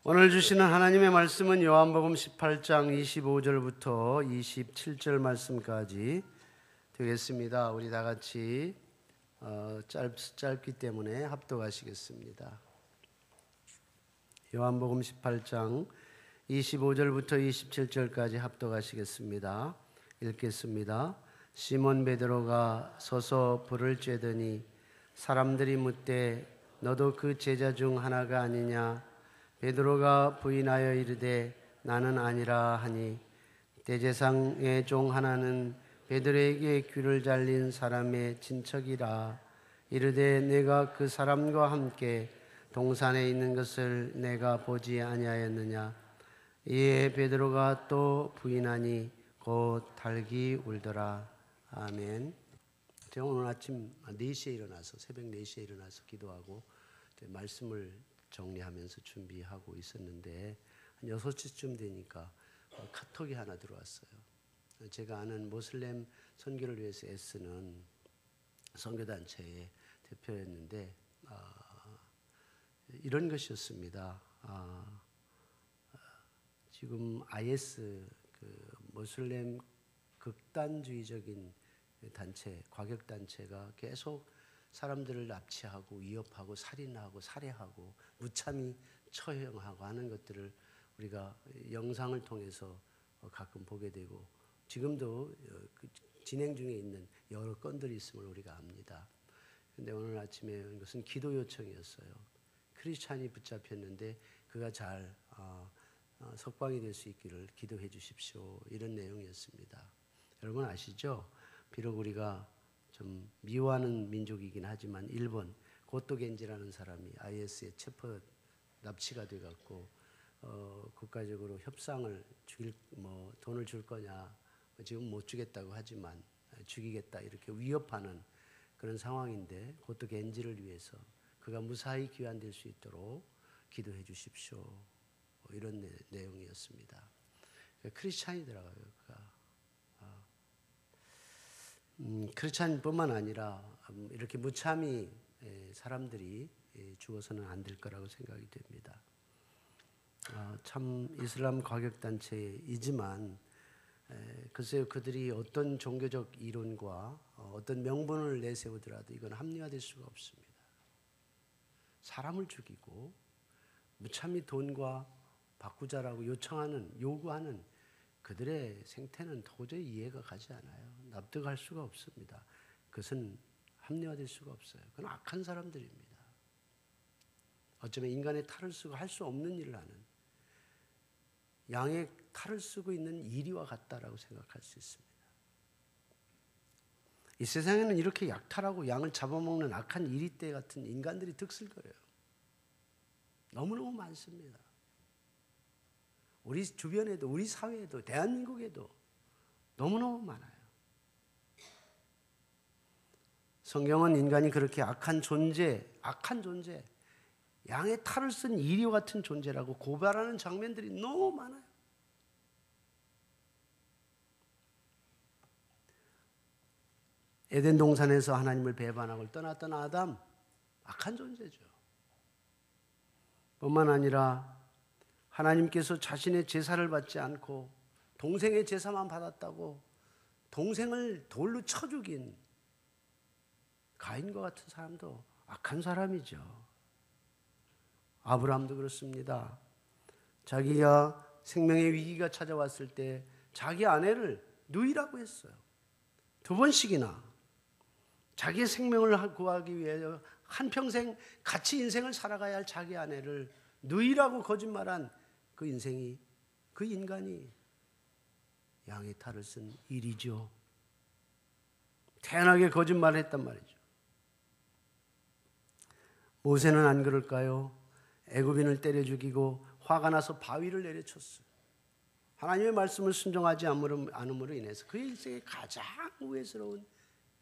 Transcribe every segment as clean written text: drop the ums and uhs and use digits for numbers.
오늘 주시는 하나님의 말씀은 요한복음 18장 25절부터 27절 말씀까지 되겠습니다. 우리 다 같이 짧기 때문에 합독하시겠습니다. 요한복음 18장 25절부터 27절까지 합독하시겠습니다. 읽겠습니다. 시몬 베드로가 서서 불을 쬐더니 사람들이 묻되 너도 그 제자 중 하나가 아니냐? 베드로가 부인하여 이르되 나는 아니라 하니 대제사장의 종 하나는 베드로에게 귀를 잘린 사람의 친척이라 이르되 내가 그 사람과 함께 동산에 있는 것을 내가 보지 아니하였느냐? 이에 베드로가 또 부인하니 곧 달기 울더라. 아멘. 제가 오늘 아침 4시에 일어나서 새벽 4시에 일어나서 기도하고 말씀을 정리하면서 준비하고 있었는데 한 6시쯤 되니까 카톡이 하나 들어왔어요. 제가 아는 모슬렘 선교를 위해서 애쓰는 선교단체의 대표였는데 이런 것이었습니다. 지금 IS 모슬렘 극단주의적인 단체, 과격단체가 계속 사람들을 납치하고 위협하고 살인하고 살해하고 무참히 처형하고 하는 것들을 우리가 영상을 통해서 가끔 보게 되고 지금도 진행 중에 있는 여러 건들이 있음을 우리가 압니다. 그런데 오늘 아침에 이것은 기도 요청이었어요. 크리스찬이 붙잡혔는데 그가 잘 석방이 될 수 있기를 기도해 주십시오. 이런 내용이었습니다. 여러분 아시죠? 비록 우리가 좀 미워하는 민족이긴 하지만 일본 고토겐지라는 사람이 IS에 납치가 돼갖고 국가적으로 협상을 돈을 줄 거냐 지금 못 주겠다고 하지만 죽이겠다 이렇게 위협하는 그런 상황인데 고토겐지를 위해서 그가 무사히 귀환될 수 있도록 기도해 주십시오. 이런 내용이었습니다. 크리스찬이더라고요. 그가. 크리스찬뿐만 아니라 이렇게 무참히 사람들이 죽어서는 안 될 거라고 생각이 됩니다. 참 이슬람 과격단체이지만 글쎄요 그들이 어떤 종교적 이론과 어떤 명분을 내세우더라도 이건 합리화될 수가 없습니다. 사람을 죽이고 무참히 돈과 바꾸자라고 요구하는 그들의 생태는 도저히 이해가 가지 않아요. 납득할 수가 없습니다. 그것은 합리화될 수가 없어요. 그건 악한 사람들입니다. 어쩌면 인간의 탈을 쓰고 할 수 없는 일을 하는 양의 탈을 쓰고 있는 이리와 같다라고 생각할 수 있습니다. 이 세상에는 이렇게 약탈하고 양을 잡아먹는 악한 이리떼 같은 인간들이 득실거려요. 너무너무 많습니다. 우리 주변에도 우리 사회에도 대한민국에도 너무너무 많아요. 성경은 인간이 그렇게 악한 존재, 양의 탈을 쓴 이리와 같은 존재라고 고발하는 장면들이 너무 많아요. 에덴 동산에서 하나님을 배반하고 떠났던 아담, 악한 존재죠. 뿐만 아니라 하나님께서 자신의 제사를 받지 않고 동생의 제사만 받았다고 동생을 돌로 쳐 죽인 가인과 같은 사람도 악한 사람이죠. 아브라함도 그렇습니다. 자기가 생명의 위기가 찾아왔을 때 자기 아내를 누이라고 했어요. 2번씩이나 자기의 생명을 구하기 위해 한평생 같이 인생을 살아가야 할 자기 아내를 누이라고 거짓말한 그 인간이 양의 탈을 쓴 일이죠. 태연하게 거짓말을 했단 말이죠. 모세는 안 그럴까요? 애굽인을 때려 죽이고 화가 나서 바위를 내려쳤어요. 하나님의 말씀을 순종하지 않음으로 인해서 그의 인생에 가장 후회스러운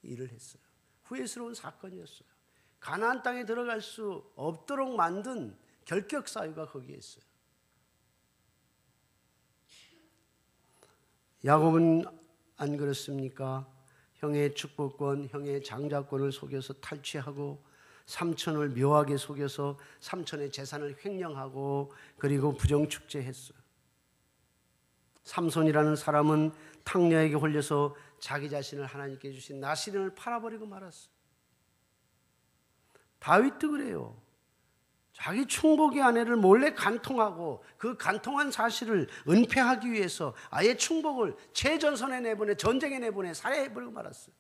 일을 했어요. 후회스러운 사건이었어요. 가나안 땅에 들어갈 수 없도록 만든 결격 사유가 거기에 있어요. 야곱은 안 그렇습니까? 형의 축복권, 형의 장자권을 속여서 탈취하고 삼촌을 묘하게 속여서 삼촌의 재산을 횡령하고 그리고 부정축제했어요. 삼손이라는 사람은 탕녀에게 홀려서 자기 자신을 하나님께 주신 나시린을 팔아버리고 말았어요. 다윗도 그래요. 자기 충복의 아내를 몰래 간통하고 그 간통한 사실을 은폐하기 위해서 아예 충복을 최전선에 내보내, 전쟁에 내보내 살해해버리고 말았어요.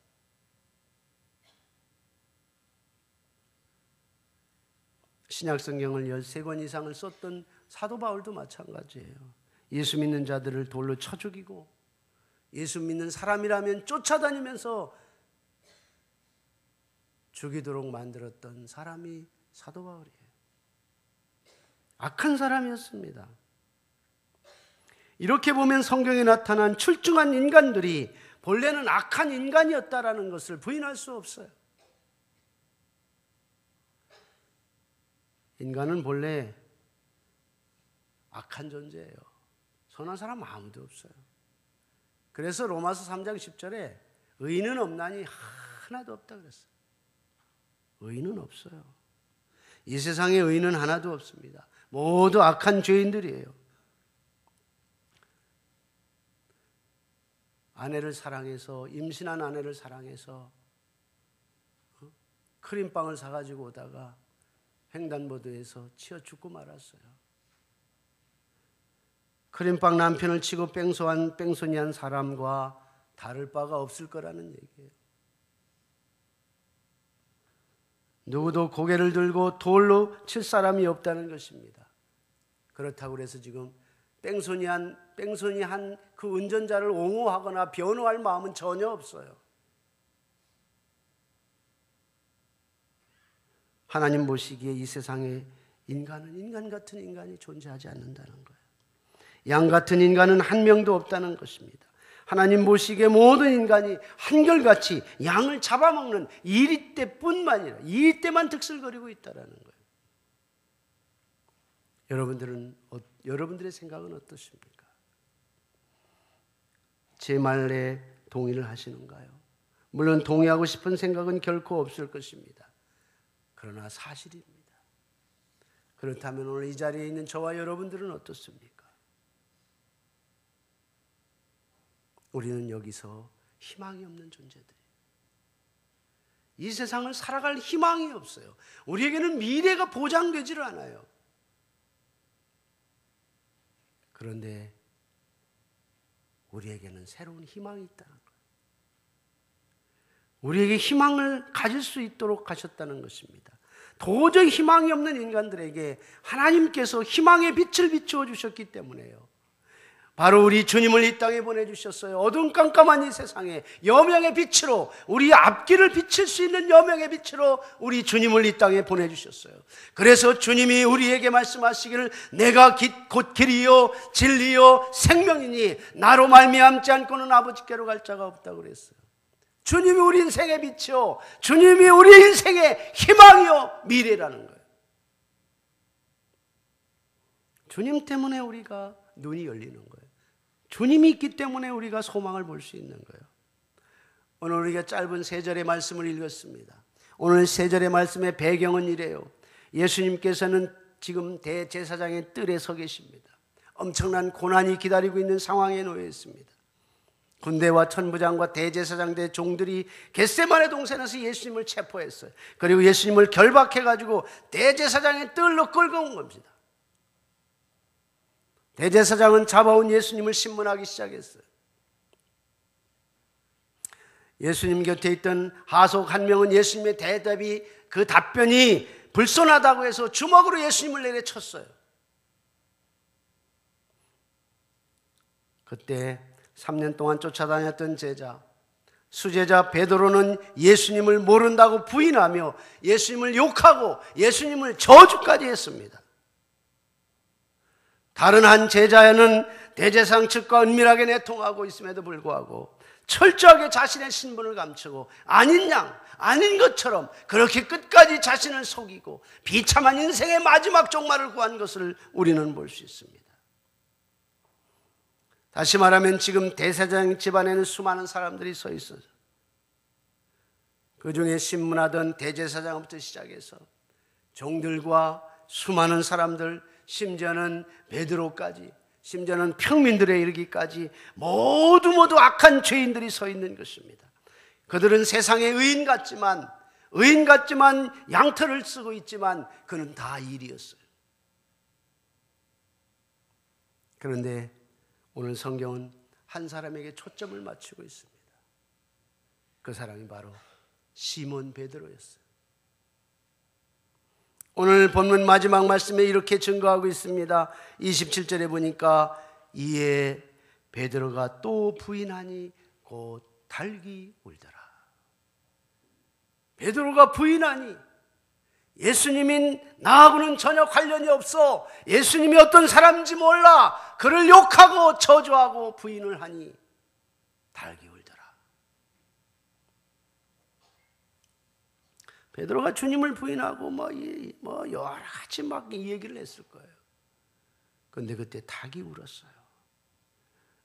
신약성경을 13권 이상을 썼던 사도 바울도 마찬가지예요. 예수 믿는 자들을 돌로 쳐 죽이고 예수 믿는 사람이라면 쫓아다니면서 죽이도록 만들었던 사람이 사도 바울이에요. 악한 사람이었습니다. 이렇게 보면 성경에 나타난 출중한 인간들이 본래는 악한 인간이었다라는 것을 부인할 수 없어요. 인간은 본래 악한 존재예요. 선한 사람 아무도 없어요. 그래서 로마서 3장 10절에 의인은 없나니 하나도 없다 그랬어요. 의인은 없어요. 이 세상에 의인은 하나도 없습니다. 모두 악한 죄인들이에요. 아내를 사랑해서, 임신한 아내를 사랑해서 크림빵을 사가지고 오다가 횡단보도에서 치여 죽고 말았어요. 크림빵 남편을 치고 뺑소니한 사람과 다를 바가 없을 거라는 얘기예요. 누구도 고개를 들고 돌로 칠 사람이 없다는 것입니다. 그렇다고 해서 지금 뺑소니한 그 운전자를 옹호하거나 변호할 마음은 전혀 없어요. 하나님 보시기에 이 세상에 인간은 인간 같은 인간이 존재하지 않는다는 거예요. 양 같은 인간은 한 명도 없다는 것입니다. 하나님 보시기에 모든 인간이 한결같이 양을 잡아먹는 이리떼뿐만이라 이리떼만 득실거리고 있다는 거예요. 여러분들의 생각은 어떠십니까? 제 말에 동의를 하시는가요? 물론 동의하고 싶은 생각은 결코 없을 것입니다. 그러나 사실입니다. 그렇다면 오늘 이 자리에 있는 저와 여러분들은 어떻습니까? 우리는 여기서 희망이 없는 존재들이에요. 이 세상을 살아갈 희망이 없어요. 우리에게는 미래가 보장되지를 않아요. 그런데 우리에게는 새로운 희망이 있다는 거예요. 우리에게 희망을 가질 수 있도록 하셨다는 것입니다. 도저히 희망이 없는 인간들에게 하나님께서 희망의 빛을 비추어 주셨기 때문에요. 바로 우리 주님을 이 땅에 보내주셨어요. 어두운 깜깜한 이 세상에 여명의 빛으로, 우리 앞길을 비칠 수 있는 여명의 빛으로 우리 주님을 이 땅에 보내주셨어요. 그래서 주님이 우리에게 말씀하시기를 내가 곧 길이요 진리요 생명이니 나로 말미암지 않고는 아버지께로 갈 자가 없다고 그랬어요. 주님이 우리 인생의 빛이요, 주님이 우리 인생의 희망이요 미래라는 거예요. 주님 때문에 우리가 눈이 열리는 거예요. 주님이 있기 때문에 우리가 소망을 볼 수 있는 거예요. 오늘 우리가 짧은 3절의 말씀을 읽었습니다. 오늘 3절의 말씀의 배경은 이래요. 예수님께서는 지금 대제사장의 뜰에 서 계십니다. 엄청난 고난이 기다리고 있는 상황에 놓여 있습니다. 군대와 천부장과 대제사장대 종들이 겟세마네 동산에서 예수님을 체포했어요. 그리고 예수님을 결박해가지고 대제사장의 뜰로 끌고 온 겁니다. 대제사장은 잡아온 예수님을 신문하기 시작했어요. 예수님 곁에 있던 하속 한 명은 예수님의 대답이, 그 답변이 불손하다고 해서 주먹으로 예수님을 내려쳤어요. 그때 3년 동안 쫓아다녔던 제자, 수제자 베드로는 예수님을 모른다고 부인하며 예수님을 욕하고 예수님을 저주까지 했습니다. 다른 한 제자는 대제사장 측과 은밀하게 내통하고 있음에도 불구하고 철저하게 자신의 신분을 감추고 아닌 양, 아닌 것처럼 그렇게 끝까지 자신을 속이고 비참한 인생의 마지막 종말을 구한 것을 우리는 볼 수 있습니다. 다시 말하면 지금 대제사장 집안에는 수많은 사람들이 서 있어요. 그 그 중에 신문하던 대제사장부터 시작해서 종들과 수많은 사람들, 심지어는 베드로까지, 심지어는 평민들에 이르기까지 모두 악한 죄인들이 서 있는 것입니다. 그들은 세상의 의인 같지만 양털을 쓰고 있지만 그는 다 일이었어요. 그런데 오늘 성경은 한 사람에게 초점을 맞추고 있습니다. 그 사람이 바로 시몬 베드로였어요. 오늘 본문 마지막 말씀에 이렇게 증거하고 있습니다. 27절에 보니까 이에 베드로가 또 부인하니 곧 달기 울더라. 베드로가 부인하니, 예수님인 나하고는 전혀 관련이 없어, 예수님이 어떤 사람인지 몰라, 그를 욕하고 저주하고 부인을 하니 달기 울더라. 베드로가 주님을 부인하고 여러 가지 막 이 얘기를 했을 거예요. 그런데 그때 닭이 울었어요.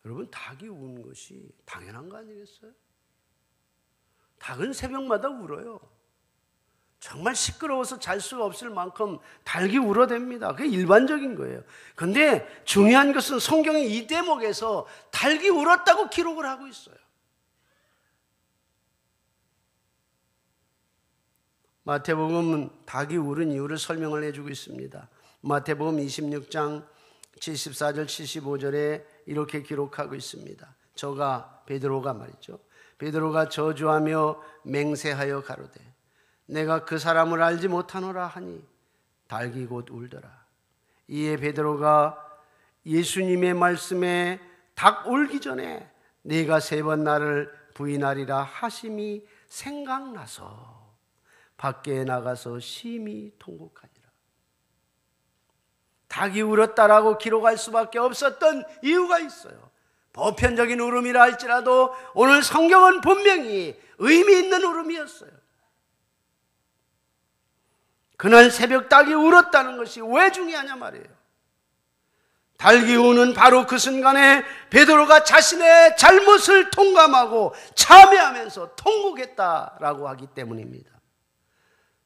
여러분, 닭이 우는 것이 당연한 거 아니겠어요? 닭은 새벽마다 울어요. 정말 시끄러워서 잘 수가 없을 만큼 닭이 울어댑니다. 그게 일반적인 거예요. 그런데 중요한 것은 성경이 이 대목에서 닭이 울었다고 기록을 하고 있어요. 마태복음은 닭이 울은 이유를 설명을 해주고 있습니다. 마태복음 26장 74절 75절에 이렇게 기록하고 있습니다. 저가 베드로가 말이죠. 베드로가 저주하며 맹세하여 가로되 내가 그 사람을 알지 못하노라 하니 닭이 곧 울더라. 이에 베드로가 예수님의 말씀에 닭 울기 전에 네가 3번 나를 부인하리라 하심이 생각나서 밖에 나가서 심히 통곡하니라. 닭이 울었다라고 기록할 수밖에 없었던 이유가 있어요. 보편적인 울음이라 할지라도 오늘 성경은 분명히 의미 있는 울음이었어요. 그날 새벽 닭이 울었다는 것이 왜 중요하냐 말이에요. 닭이 우는 바로 그 순간에 베드로가 자신의 잘못을 통감하고 참회하면서 통곡했다라고 하기 때문입니다.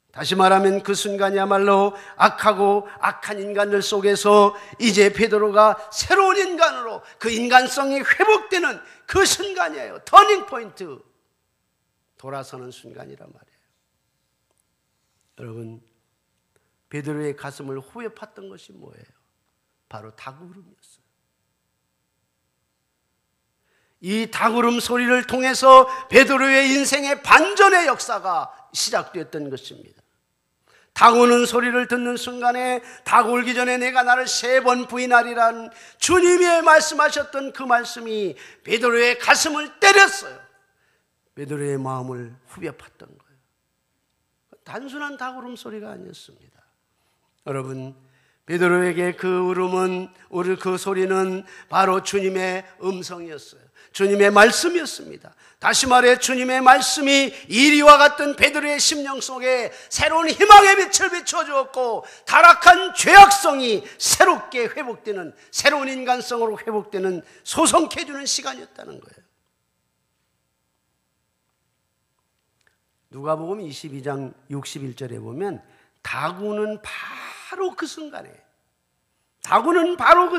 다시 말하면 그 순간이야말로 악하고 악한 인간들 속에서 이제 베드로가 새로운 인간으로 그 인간성이 회복되는 그 순간이에요. 터닝 포인트, 돌아서는 순간이란 말이에요. 여러분, 베드로의 가슴을 후벼 팠던 것이 뭐예요? 바로 닭울음이었어요. 이 닭울음 소리를 통해서 베드로의 인생의 반전의 역사가 시작되었던 것입니다. 닭 우는 소리를 듣는 순간에 닭 울기 전에 내가 나를 3번 부인하리라는 주님이 말씀하셨던 그 말씀이 베드로의 가슴을 때렸어요. 베드로의 마음을 후벼 팠던 거예요. 단순한 닭 울음소리가 아니었습니다. 여러분, 베드로에게 그 울음은, 그 소리는 바로 주님의 음성이었어요. 주님의 말씀이었습니다. 다시 말해 주님의 말씀이 이리와 같던 베드로의 심령 속에 새로운 희망의 빛을 비춰주었고 타락한 죄악성이 새롭게 회복되는, 새로운 인간성으로 회복되는, 소성케 해주는 시간이었다는 거예요. 누가복음 22장 61절에 보면 닭 우는 바로 그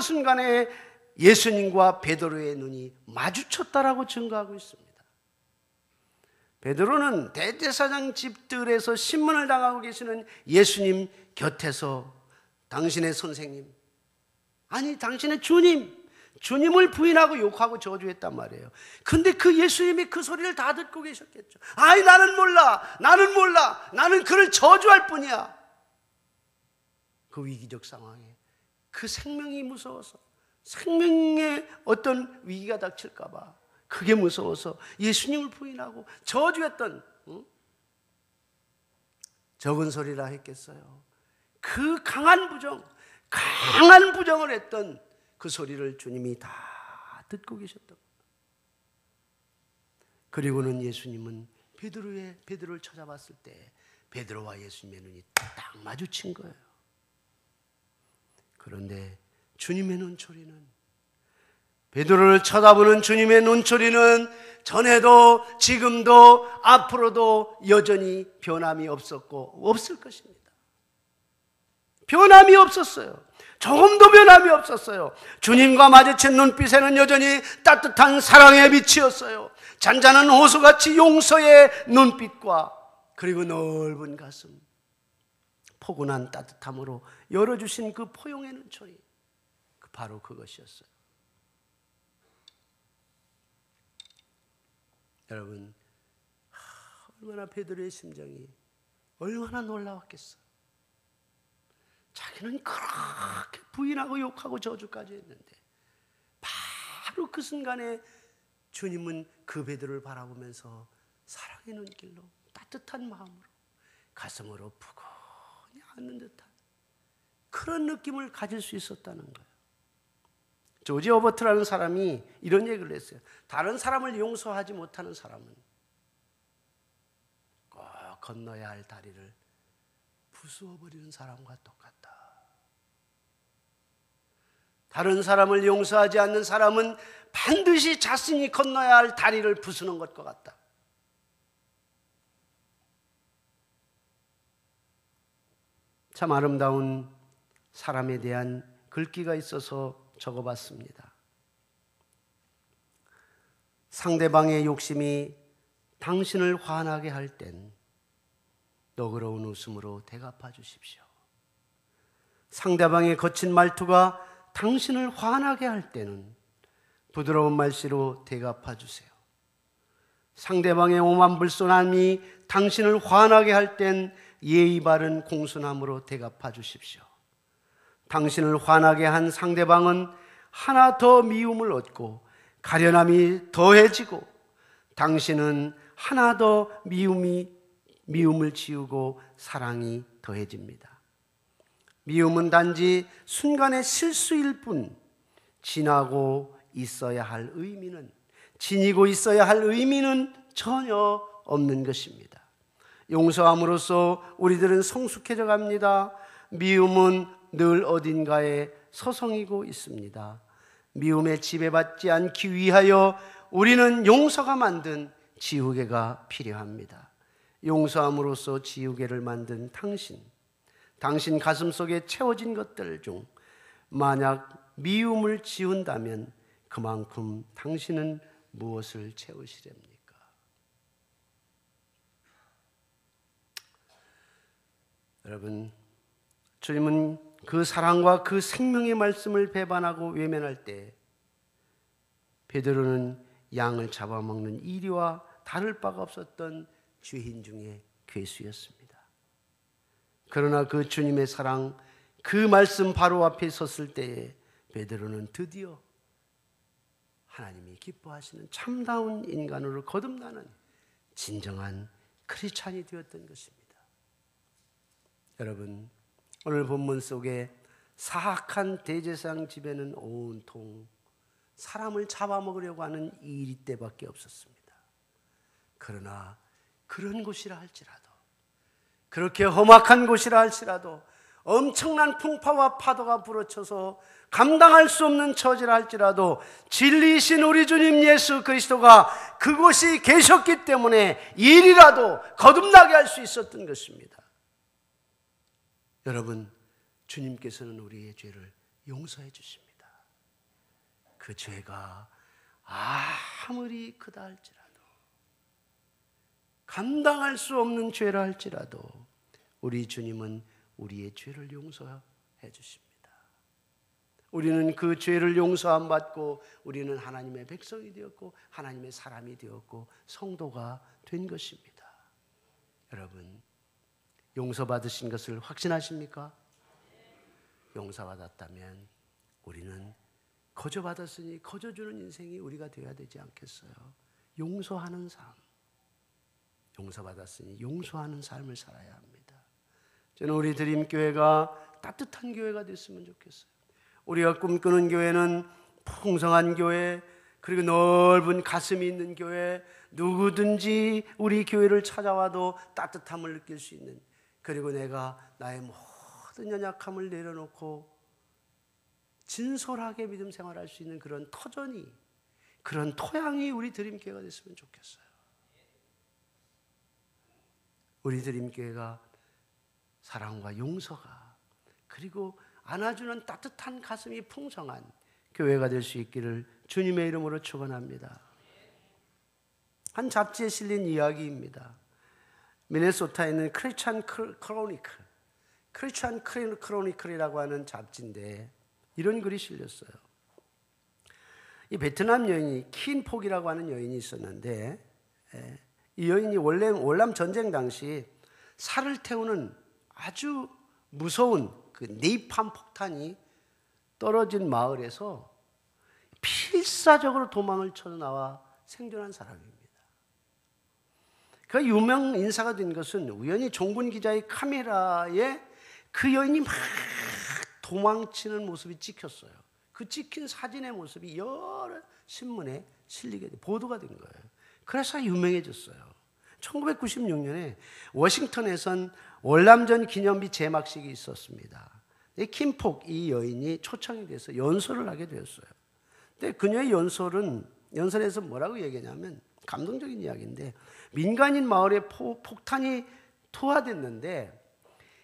순간에 예수님과 베드로의 눈이 마주쳤다라고 증거하고 있습니다. 베드로는 대제사장 집들에서 신문을 당하고 계시는 예수님 곁에서 당신의 선생님, 아니 당신의 주님을 부인하고 욕하고 저주했단 말이에요. 근데 그 예수님이 그 소리를 다 듣고 계셨겠죠. 아이 나는 몰라, 나는 그를 저주할 뿐이야. 그 위기적 상황에 그 생명이 무서워서, 생명에 어떤 위기가 닥칠까 봐 그게 무서워서 예수님을 부인하고 저주했던, 적은 소리라 했겠어요. 그 강한 부정을 했던 그 소리를 주님이 다 듣고 계셨던 거예요. 그리고는 예수님은 베드로를 찾아봤을 때 베드로와 예수님의 눈이 딱 마주친 거예요. 그런데 주님의 눈초리는 베드로를 쳐다보는 주님의 눈초리는 전에도 지금도 앞으로도 여전히 변함이 없었고 없을 것입니다. 변함이 없었어요. 조금도 변함이 없었어요. 주님과 마주친 눈빛에는 여전히 따뜻한 사랑의 빛이었어요. 잔잔한 호수같이 용서의 눈빛과 그리고 넓은 가슴, 포근한 따뜻함으로 열어주신 그 포용의 눈초리, 바로 그것이었어요. 여러분, 얼마나 베드로의 심정이 얼마나 놀라웠겠어요. 자기는 그렇게 부인하고 욕하고 저주까지 했는데 바로 그 순간에 주님은 그 베드로를 바라보면서 사랑의 눈길로 따뜻한 마음으로 가슴으로 푸근히 안는 듯한 그런 느낌을 가질 수 있었다는 거예요. 조지 오버트라는 사람이 이런 얘기를 했어요. 다른 사람을 용서하지 못하는 사람은 꼭 건너야 할 다리를 부수어버리는 사람과 똑같다. 다른 사람을 용서하지 않는 사람은 반드시 자신이 건너야 할 다리를 부수는 것과 같다. 참 아름다운 사람에 대한 글귀가 있어서 적어봤습니다. 상대방의 욕심이 당신을 화나게 할 땐 너그러운 웃음으로 대갚아 주십시오. 상대방의 거친 말투가 당신을 화나게 할 때는 부드러운 말씨로 대갚아 주세요. 상대방의 오만불손함이 당신을 화나게 할 땐 예의 바른 공손함으로 대갚아 주십시오. 당신을 화나게 한 상대방은 하나 더 미움을 얻고 가련함이 더해지고 당신은 하나 더 미움을 지우고 사랑이 더해집니다. 미움은 단지 순간의 실수일 뿐 지니고 있어야 할 의미는 전혀 없는 것입니다. 용서함으로써 우리들은 성숙해져 갑니다. 미움은 늘 어딘가에 서성이고 있습니다. 미움에 지배받지 않기 위하여 우리는 용서가 만든 지우개가 필요합니다. 용서함으로써 지우개를 만든 당신 가슴속에 채워진 것들 중 만약 미움을 지운다면 그만큼 당신은 무엇을 채우시렵니까? 여러분, 주님은 그 사랑과 그 생명의 말씀을 배반하고 외면할 때 베드로는 양을 잡아먹는 이리와 다를 바가 없었던 죄인 중에 괴수였습니다. 그러나 그 주님의 사랑, 그 말씀 바로 앞에 섰을 때에 베드로는 드디어 하나님이 기뻐하시는 참다운 인간으로 거듭나는 진정한 크리스찬이 되었던 것입니다. 여러분, 오늘 본문 속에 사악한 대제사장 집에는 온통 사람을 잡아먹으려고 하는 이리떼밖에 없었습니다. 그러나 그런 곳이라 할지라도, 그렇게 험악한 곳이라 할지라도, 엄청난 풍파와 파도가 불어쳐서 감당할 수 없는 처지라 할지라도 진리이신 우리 주님 예수 그리스도가 그곳이 계셨기 때문에 일이라도 거듭나게 할 수 있었던 것입니다. 여러분, 주님께서는 우리의 죄를 용서해 주십니다. 그 죄가 아무리 크다 할지라도, 감당할 수 없는 죄라 할지라도 우리 주님은 우리의 죄를 용서해 주십니다. 우리는 그 죄를 용서함 받고 우리는 하나님의 백성이 되었고 하나님의 사람이 되었고 성도가 된 것입니다. 여러분, 용서받으신 것을 확신하십니까? 용서받았다면 우리는 거저받았으니 거저주는 인생이 우리가 되어야 되지 않겠어요? 용서하는 삶, 용서받았으니 용서하는 삶을 살아야 합니다. 저는 우리 드림교회가 따뜻한 교회가 됐으면 좋겠어요. 우리가 꿈꾸는 교회는 풍성한 교회, 그리고 넓은 가슴이 있는 교회, 누구든지 우리 교회를 찾아와도 따뜻함을 느낄 수 있는, 그리고 내가 나의 모든 연약함을 내려놓고 진솔하게 믿음 생활할 수 있는 그런 터전이, 그런 토양이 우리 드림교회가 됐으면 좋겠어요. 우리 드림교회가 사랑과 용서가, 그리고 안아주는 따뜻한 가슴이 풍성한 교회가 될 수 있기를 주님의 이름으로 축원합니다. 한 잡지에 실린 이야기입니다. 미네소타에 있는 크리스찬 크로니클이라고 하는 잡지인데 이런 글이 실렸어요. 이 베트남 여인이 킨폭이라고 하는 여인이 있었는데, 이 여인이 월남 전쟁 당시 살을 태우는 아주 무서운 그 네이팜 폭탄이 떨어진 마을에서 필사적으로 도망을 쳐 나와 생존한 사람입니다. 그 유명 인사가 된 것은 우연히 종군 기자의 카메라에 그 여인이 막 도망치는 모습이 찍혔어요. 그 찍힌 사진의 모습이 여러 신문에 실리게 보도가 된 거예요. 그래서 유명해졌어요. 1996년에 워싱턴에선 월남전 기념비 제막식이 있었습니다. 킴폭 이 여인이 초청이 돼서 연설을 하게 되었어요. 근데 그녀의 연설에서 뭐라고 얘기하냐면 감동적인 이야기인데, 민간인 마을에 폭탄이 투하됐는데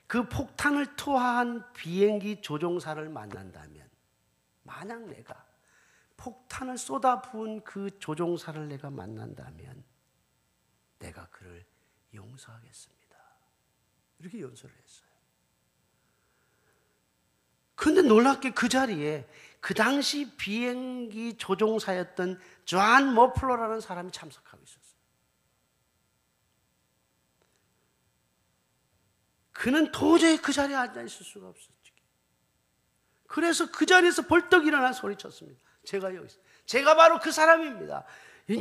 그 폭탄을 투하한 비행기 조종사를 만난다면, 만약 내가 폭탄을 쏟아부은 그 조종사를 내가 만난다면 내가 그를 용서하겠습니다. 이렇게 연설을 했어요. 그런데 놀랍게 그 자리에 그 당시 비행기 조종사였던 존 머플러라는 사람이 참석하고 있었어요. 그는 도저히 그 자리에 앉아있을 수가 없었죠. 그래서 그 자리에서 벌떡 일어나 소리쳤습니다. 제가 여기 있어요. 제가 바로 그 사람입니다.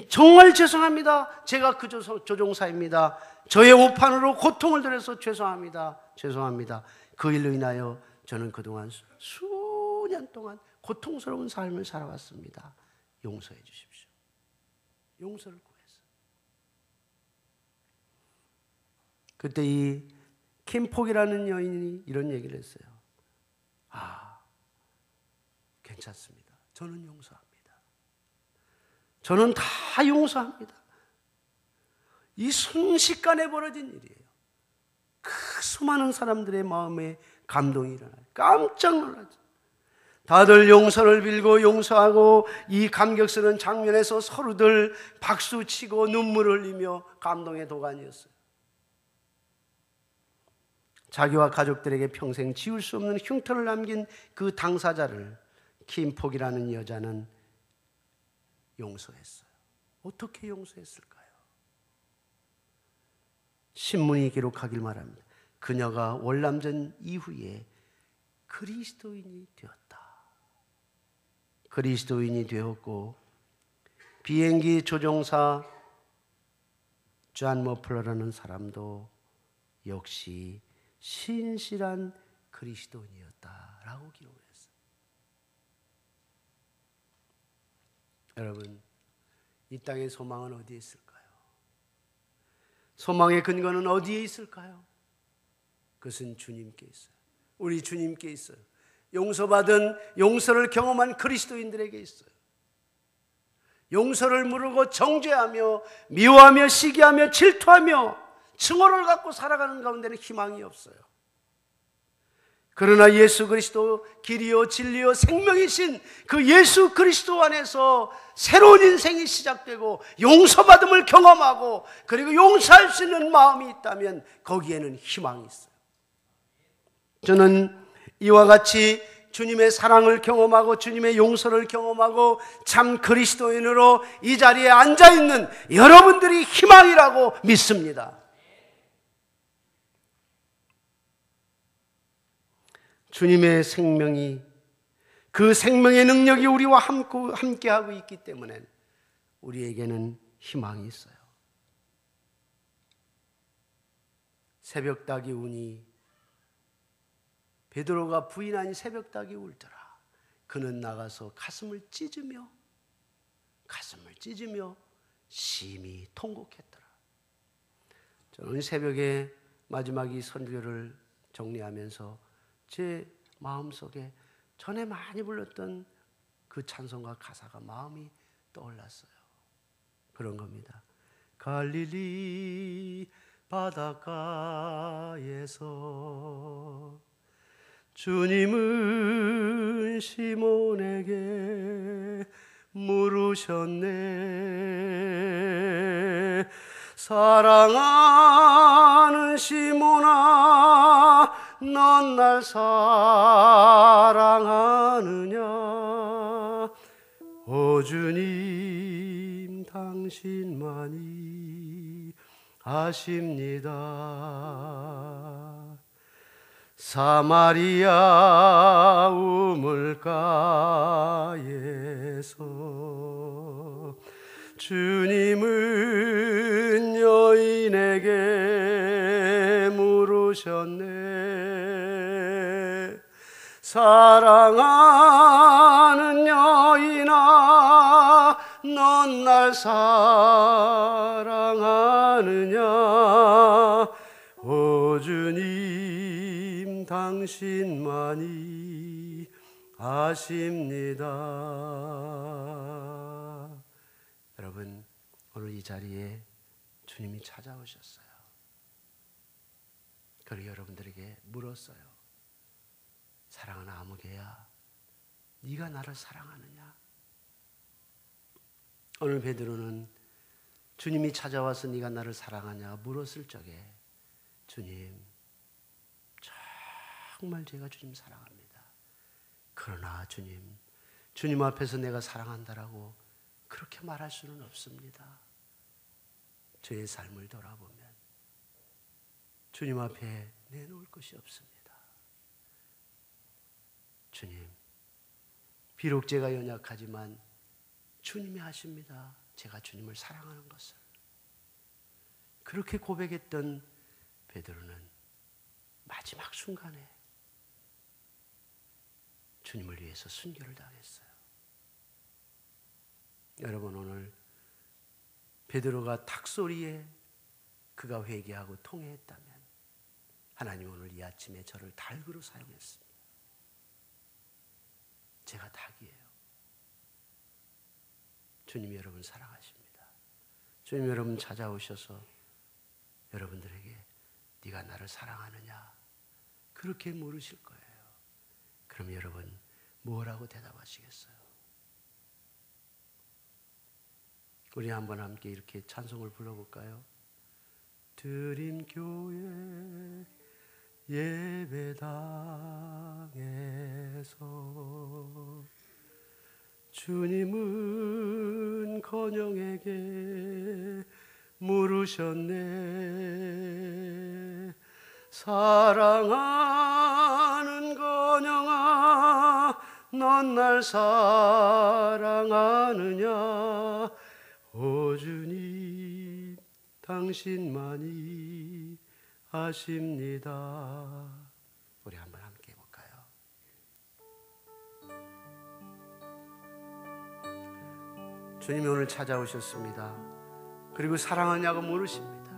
정말 죄송합니다. 제가 그 조종사입니다. 저의 오판으로 고통을 드려서 죄송합니다. 죄송합니다. 그 일로 인하여 저는 그동안 수년 동안 고통스러운 삶을 살아왔습니다. 용서해 주십시오. 용서를 구했어요. 그때 이 킴폭이라는 여인이 이런 얘기를 했어요. 괜찮습니다. 저는 용서합니다. 저는 다 용서합니다. 이 순식간에 벌어진 일이에요. 그 수많은 사람들의 마음에 감동이 일어나요. 깜짝 놀라죠. 다들 용서를 빌고 용서하고 이 감격스러운 장면에서 서로들 박수치고 눈물을 흘리며 감동의 도가니였어요. 자기와 가족들에게 평생 지울 수 없는 흉터를 남긴 그 당사자를 킴폭이라는 여자는 용서했어요. 어떻게 용서했을까요? 신문이 기록하길 말합니다. 그녀가 월남전 이후에 그리스도인이 되었다. 그리스도인이 되었고, 비행기 조종사 존 머플러라는 사람도 역시 신실한 그리스도인이었다라고 기록을 했어요. 여러분, 이 땅의 소망은 어디에 있을까요? 소망의 근거는 어디에 있을까요? 그것은 주님께 있어요. 우리 주님께 있어요. 용서받은, 용서를 경험한 그리스도인들에게 있어요. 용서를 모르고 정죄하며 미워하며 시기하며 질투하며 증오를 갖고 살아가는 가운데는 희망이 없어요. 그러나 예수 그리스도 길이요 진리요 생명이신 그 예수 그리스도 안에서 새로운 인생이 시작되고 용서받음을 경험하고 그리고 용서할 수 있는 마음이 있다면 거기에는 희망이 있어요. 저는 이와 같이 주님의 사랑을 경험하고 주님의 용서를 경험하고 참 그리스도인으로 이 자리에 앉아있는 여러분들이 희망이라고 믿습니다. 주님의 생명이, 그 생명의 능력이 우리와 함께하고 있기 때문에 우리에게는 희망이 있어요. 새벽닭이 우니 베드로가 부인한 새벽닭이 울더라. 그는 나가서 가슴을 찢으며 심히 통곡했더라. 저는 새벽에 마지막 이 선교를 정리하면서 제 마음속에 전에 많이 불렀던 그 찬송가 가사가 마음이 떠올랐어요. 그런 겁니다. 갈릴리 바닷가에서 주님은 시몬에게 물으셨네. 사랑하는 시몬아, 넌 날 사랑하느냐? 오 주님, 당신만이 아십니다. 사마리아 우물가에서 주님은 여인에게 물으셨네. 사랑하는 여인아, 넌 날 사랑하느냐? 오 주님, 당신만이 아십니다. 여러분, 오늘 이 자리에 주님이 찾아오셨어요. 그리고 여러분들에게 물었어요. 사랑하는 아무개야, 네가 나를 사랑하느냐? 오늘 베드로는 주님이 찾아와서 네가 나를 사랑하냐 물었을 적에 주님, 정말 제가 주님 사랑합니다. 그러나 주님 앞에서 내가 사랑한다라고 그렇게 말할 수는 없습니다. 저의 삶을 돌아보면 주님 앞에 내놓을 것이 없습니다. 주님, 비록 제가 연약하지만 주님이 아십니다. 제가 주님을 사랑하는 것을. 그렇게 고백했던 베드로는 마지막 순간에 주님을 위해서 순교를 당했어요. 여러분, 오늘 베드로가 닭소리에 그가 회개하고 통회했다면 하나님 오늘 이 아침에 저를 닭으로 사용했습니다. 제가 닭이에요. 주님이 여러분 사랑하십니다. 주님 여러분 찾아오셔서 여러분들에게 네가 나를 사랑하느냐 그렇게 물으실 거예요. 그럼 여러분 뭐라고 대답하시겠어요? 우리 한번 함께 이렇게 찬송을 불러볼까요? 드림교회 예배당에서 주님은 건영에게 물으셨네. 사랑하는 건영아, 넌 날 사랑하느냐? 오 주님, 당신만이 아십니다. 우리 한번 함께 해볼까요? 주님이 오늘 찾아오셨습니다. 그리고 사랑하냐고 물으십니다.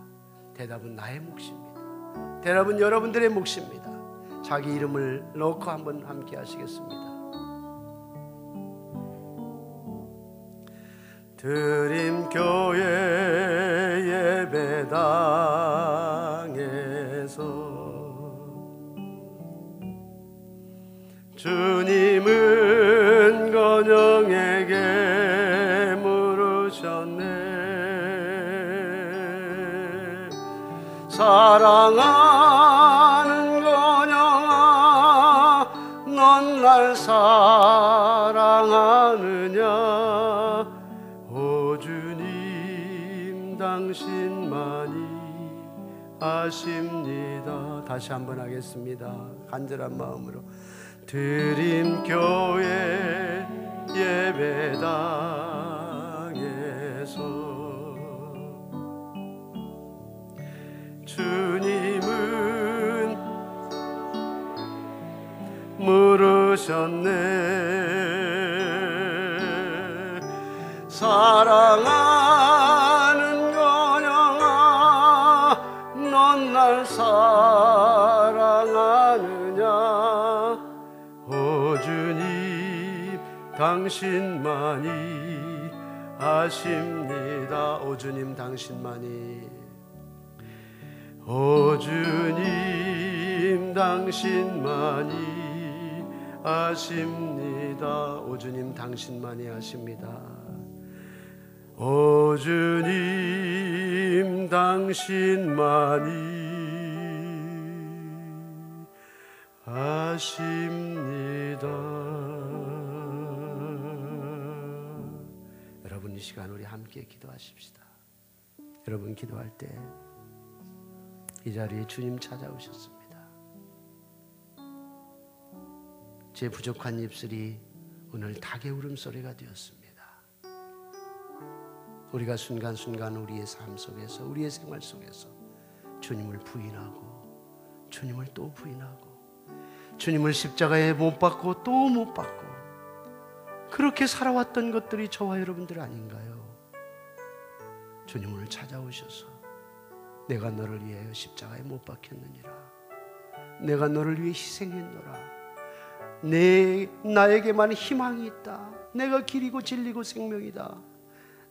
대답은 나의 몫입니다. 대답은 여러분들의 몫입니다. 자기 이름을 넣고 한번 함께 하시겠습니다. 드림교회 예배당에서 주님은 건영에게 물으셨네. 사랑하는 건영아, 넌 날 사랑하느냐? 오 주님, 당신만이 아십니다. 다시 한번 하겠습니다. 간절한 마음으로. 드림교회 예배당에서 주님은 물으셨네. 사랑하는 건영아, 넌 날 사랑하느냐? 오 주님, 당신만이 아십니다. 오 주님 당신만이, 오 주님 당신만이 아십니다. 오 주님 당신만이 아십니다. 오 주님 당신만이 아십니다. 여러분, 이 시간 우리 함께 기도하십시다. 여러분 기도할 때 이 자리에 주님 찾아오셨습니다. 제 부족한 입술이 오늘 닭의 울음소리가 되었습니다. 우리가 순간순간 우리의 삶 속에서, 우리의 생활 속에서 주님을 부인하고, 주님을 또 부인하고, 주님을 십자가에 못 박고 또 못 박고, 그렇게 살아왔던 것들이 저와 여러분들 아닌가요? 주님 오늘 찾아오셔서 내가 너를 위하여 십자가에 못 박혔느니라, 내가 너를 위해 희생했노라, 나에게만 희망이 있다, 내가 길이고 진리고 생명이다,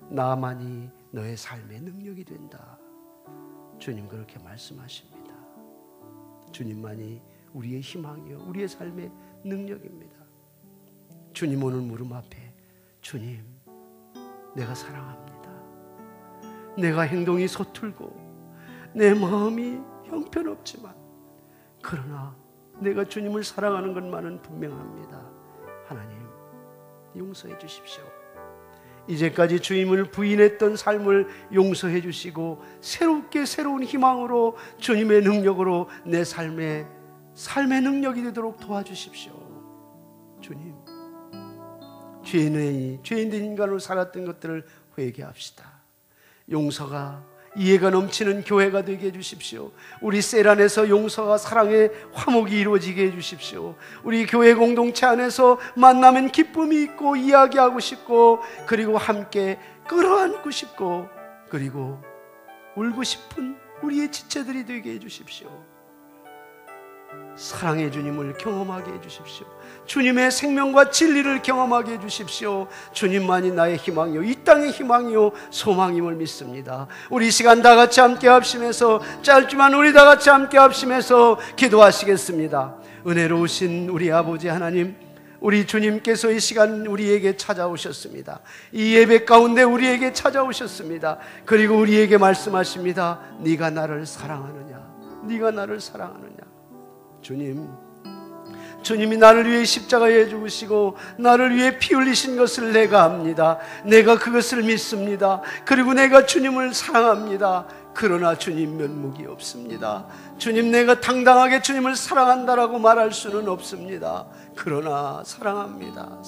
나만이 너의 삶의 능력이 된다. 주님 그렇게 말씀하십니다. 주님만이 우리의 희망이요 우리의 삶의 능력입니다. 주님 오늘 무릎 앞에, 주님 내가 사랑합니다. 내가 행동이 서툴고 내 마음이 형편없지만, 그러나 내가 주님을 사랑하는 것만은 분명합니다. 하나님 용서해 주십시오. 이제까지 주님을 부인했던 삶을 용서해 주시고 새롭게 새로운 희망으로 주님의 능력으로 내 삶의 능력이 되도록 도와주십시오. 주님, 죄인된 인간으로 살았던 것들을 회개합시다. 용서가 이해가 넘치는 교회가 되게 해주십시오. 우리 셀 안에서 용서와 사랑의 화목이 이루어지게 해주십시오. 우리 교회 공동체 안에서 만나면 기쁨이 있고 이야기하고 싶고, 그리고 함께 끌어안고 싶고, 그리고 울고 싶은 우리의 지체들이 되게 해주십시오. 사랑의 주님을 경험하게 해주십시오. 주님의 생명과 진리를 경험하게 해주십시오. 주님만이 나의 희망이요 이 땅의 희망이요 소망임을 믿습니다. 우리 시간 다 같이 함께 합심해서, 짧지만 우리 다 같이 함께 합심해서 기도하시겠습니다. 은혜로우신 우리 아버지 하나님, 우리 주님께서 이 시간 우리에게 찾아오셨습니다. 이 예배 가운데 우리에게 찾아오셨습니다. 그리고 우리에게 말씀하십니다. 네가 나를 사랑하느냐, 네가 나를 사랑하느냐. 주님이 나를 위해 십자가에 죽으시고 나를 위해 피 흘리신 것을 내가 압니다. 내가 그것을 믿습니다. 그리고 내가 주님을 사랑합니다. 그러나 주님 면목이 없습니다. 주님, 내가 당당하게 주님을 사랑한다라고 말할 수는 없습니다. 그러나 사랑합니다.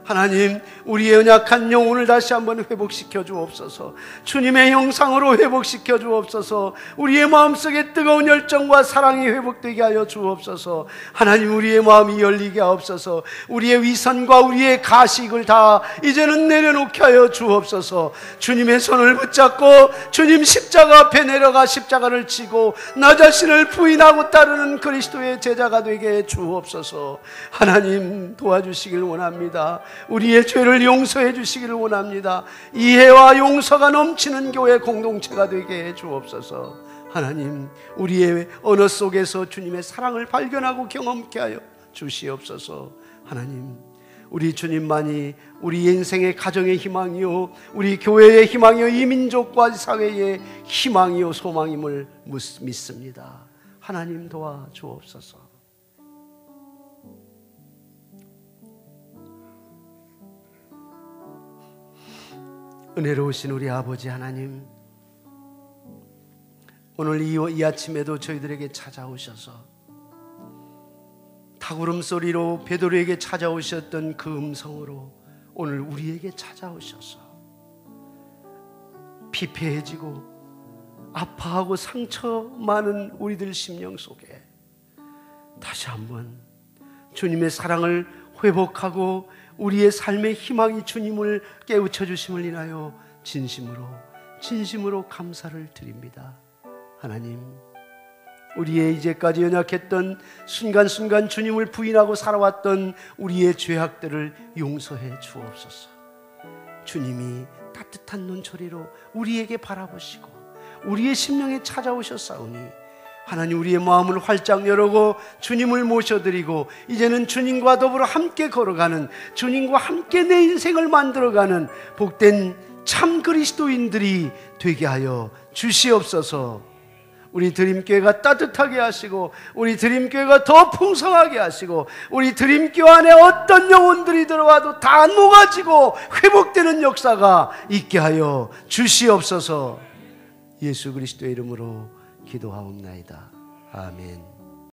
하나님, 우리의 연약한 영혼을 다시 한번 회복시켜 주옵소서. 주님의 형상으로 회복시켜 주옵소서. 우리의 마음속에 뜨거운 열정과 사랑이 회복되게 하여 주옵소서. 하나님, 우리의 마음이 열리게 하옵소서. 우리의 위선과 우리의 가식을 다 이제는 내려놓게 하여 주옵소서. 주님의 손을 붙잡고 주님 십자가 앞에 내려가 십자가를 지고 나 자신을 부인하고 따르는 그리스도의 제자가 되게 해 주옵소서. 하나님, 도와주시길 원합니다. 우리의 죄를 용서해 주시기를 원합니다. 이해와 용서가 넘치는 교회 공동체가 되게 해 주옵소서. 하나님, 우리의 언어 속에서 주님의 사랑을 발견하고 경험케 하여 주시옵소서. 하나님, 우리 주님만이 우리 인생의 가정의 희망이요 우리 교회의 희망이요 이 민족과 사회의 희망이요 소망임을 믿습니다. 하나님, 도와주옵소서. 은혜로우신 우리 아버지 하나님, 오늘 이 아침에도 저희들에게 찾아오셔서 닭울음 소리로 베드로에게 찾아오셨던 그 음성으로 오늘 우리에게 찾아오셔서 피폐해지고 아파하고 상처 많은 우리들 심령 속에 다시 한번 주님의 사랑을 회복하고 우리의 삶의 희망이 주님을 깨우쳐 주심을 인하여 진심으로 감사를 드립니다. 하나님, 우리의 이제까지 연약했던 순간순간 주님을 부인하고 살아왔던 우리의 죄악들을 용서해 주옵소서. 주님이 따뜻한 눈초리로 우리에게 바라보시고 우리의 심령에 찾아오셨사오니 하나님, 우리의 마음을 활짝 열고 주님을 모셔드리고 이제는 주님과 더불어 함께 걸어가는, 주님과 함께 내 인생을 만들어가는 복된 참 그리스도인들이 되게 하여 주시옵소서. 우리 드림교회가 따뜻하게 하시고 우리 드림교회가 더 풍성하게 하시고 우리 드림교회 안에 어떤 영혼들이 들어와도 다 녹아지고 회복되는 역사가 있게 하여 주시옵소서. 예수 그리스도의 이름으로 기도하옵나이다. 아멘.